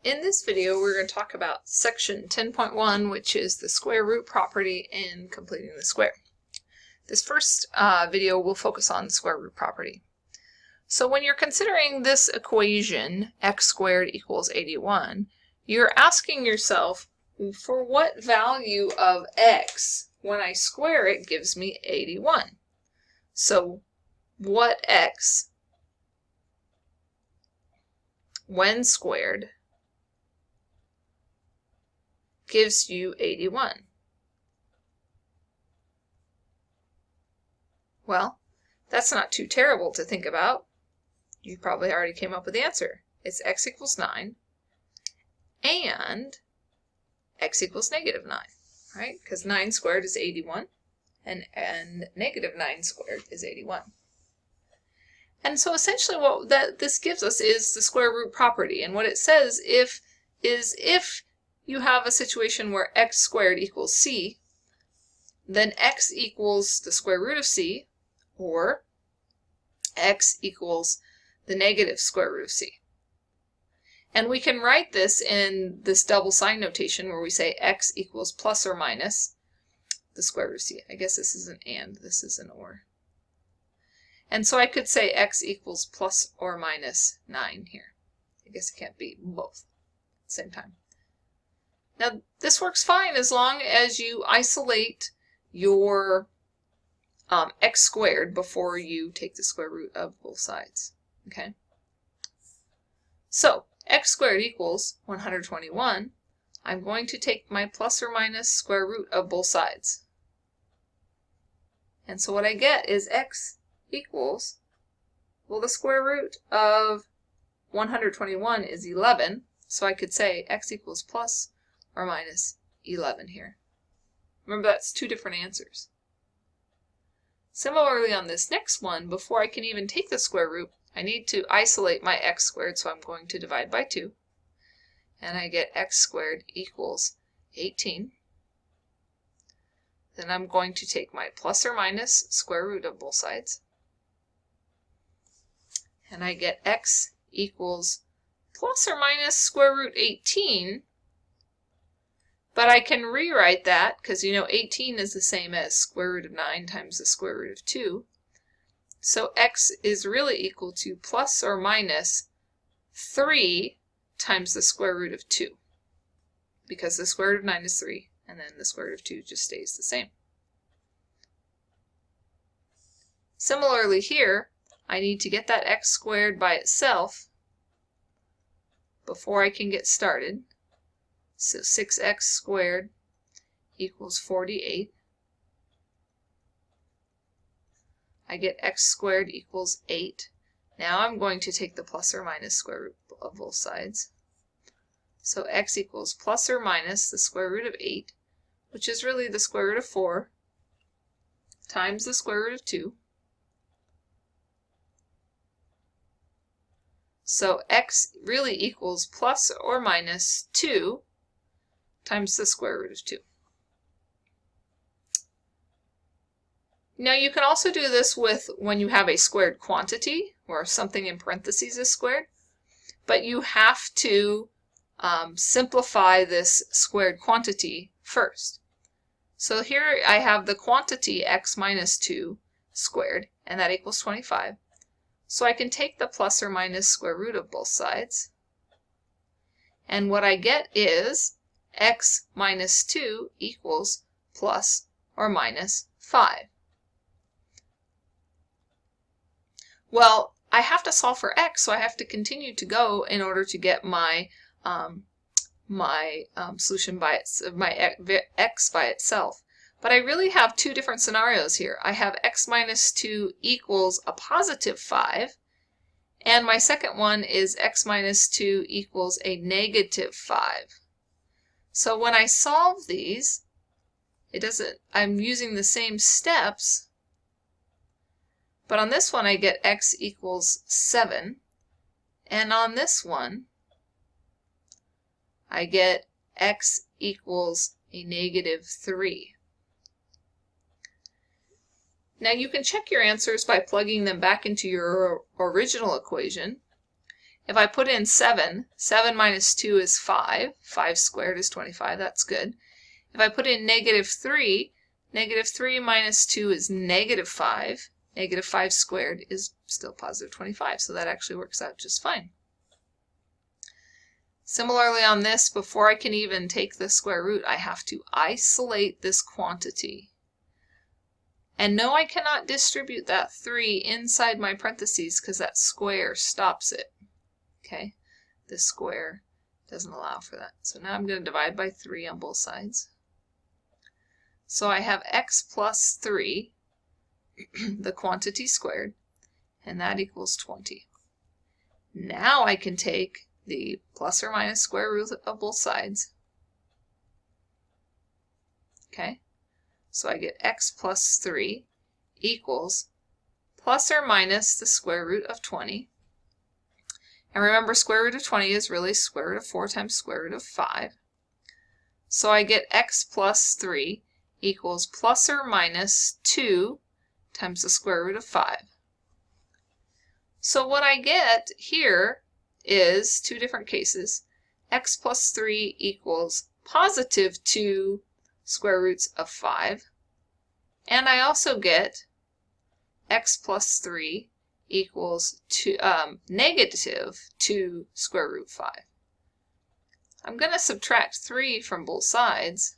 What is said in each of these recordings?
In this video, we're going to talk about section 10.1, which is the square root property and completing the square. This first video will focus on the square root property. So when you're considering this equation, x squared equals 81, you're asking yourself, for what value of x, when I square it, gives me 81? So what x, when squared, gives you 81? Well, that's not too terrible to think about. You probably already came up with the answer. It's x equals 9 and x equals negative 9, right? Because 9 squared is 81 and negative 9 squared is 81. And so essentially what this gives us is the square root property. And what it says is if you have a situation where x squared equals c, then x equals the square root of c, or x equals the negative square root of c. And we can write this in this double sign notation where we say x equals plus or minus the square root of c. I guess this is an and, this is an or. And so I could say x equals plus or minus 9 here. I guess it can't be both at the same time. Now, this works fine as long as you isolate your x squared before you take the square root of both sides. Okay? So, x squared equals 121. I'm going to take my plus or minus square root of both sides. And so what I get is x equals, well, the square root of 121 is 11, so I could say x equals plus or minus 11 here. Remember, that's two different answers. Similarly, on this next one, before I can even take the square root, I need to isolate my x squared, so I'm going to divide by 2. And I get x squared equals 18. Then I'm going to take my plus or minus square root of both sides. And I get x equals plus or minus square root 18. But I can rewrite that, because you know 18 is the same as square root of 9 times the square root of 2. So x is really equal to plus or minus 3 times the square root of 2. Because the square root of 9 is 3, and then the square root of 2 just stays the same. Similarly here, I need to get that x squared by itself before I can get started. So 6x squared equals 48. I get x squared equals 8. Now I'm going to take the plus or minus square root of both sides. So x equals plus or minus the square root of 8, which is really the square root of 4, times the square root of 2. So x really equals plus or minus 2 times the square root of 2. Now you can also do this with when you have a squared quantity, or something in parentheses is squared, but you have to simplify this squared quantity first. So here I have the quantity x minus 2 squared, and that equals 25. So I can take the plus or minus square root of both sides, and what I get is x minus 2 equals plus or minus 5. Well, I have to solve for x, so I have to continue to go in order to get my solution by x by itself. But I really have two different scenarios here. I have x minus 2 equals a positive 5, and my second one is x minus 2 equals a negative 5. So when I solve these, I'm using the same steps, but on this one I get x equals 7, and on this one I get x equals a negative 3. Now you can check your answers by plugging them back into your original equation. If I put in 7, 7 minus 2 is 5. 5 squared is 25. That's good. If I put in -3, -3 minus 2 is -5. -5 squared is still positive 25. So that actually works out just fine. Similarly on this, before I can even take the square root, I have to isolate this quantity. And no, I cannot distribute that 3 inside my parentheses because that square stops it. Okay, this square doesn't allow for that. So now I'm going to divide by 3 on both sides. So I have x plus 3, the quantity squared, and that equals 20. Now I can take the plus or minus square root of both sides. Okay, so I get x plus 3 equals plus or minus the square root of 20. And remember, square root of 20 is really square root of 4 times square root of 5. So I get x plus 3 equals plus or minus 2 times the square root of 5. So what I get here is 2 different cases. X plus 3 equals positive 2 square roots of 5. And I also get x plus 3 equals negative 2 square root 5. I'm going to subtract 3 from both sides.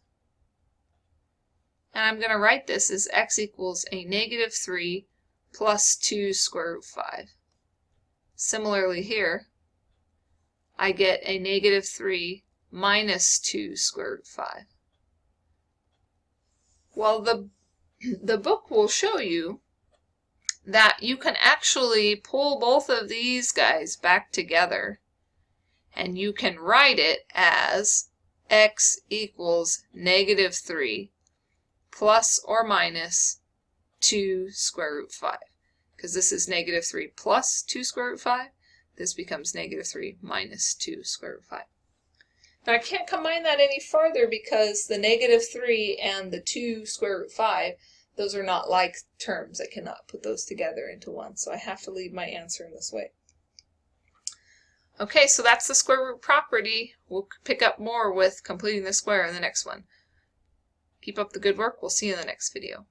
And I'm going to write this as x equals a -3 plus 2 square root 5. Similarly here, I get a -3 minus 2 square root 5. Well, the book will show you that you can actually pull both of these guys back together, and you can write it as x equals -3 plus or minus 2 square root 5. Because this is -3 plus 2 square root 5, this becomes -3 minus 2 square root 5. Now I can't combine that any farther because the -3 and the 2 square root 5, those are not like terms. I cannot put those together into one, so I have to leave my answer in this way. Okay, so that's the square root property. We'll pick up more with completing the square in the next one. Keep up the good work. We'll see you in the next video.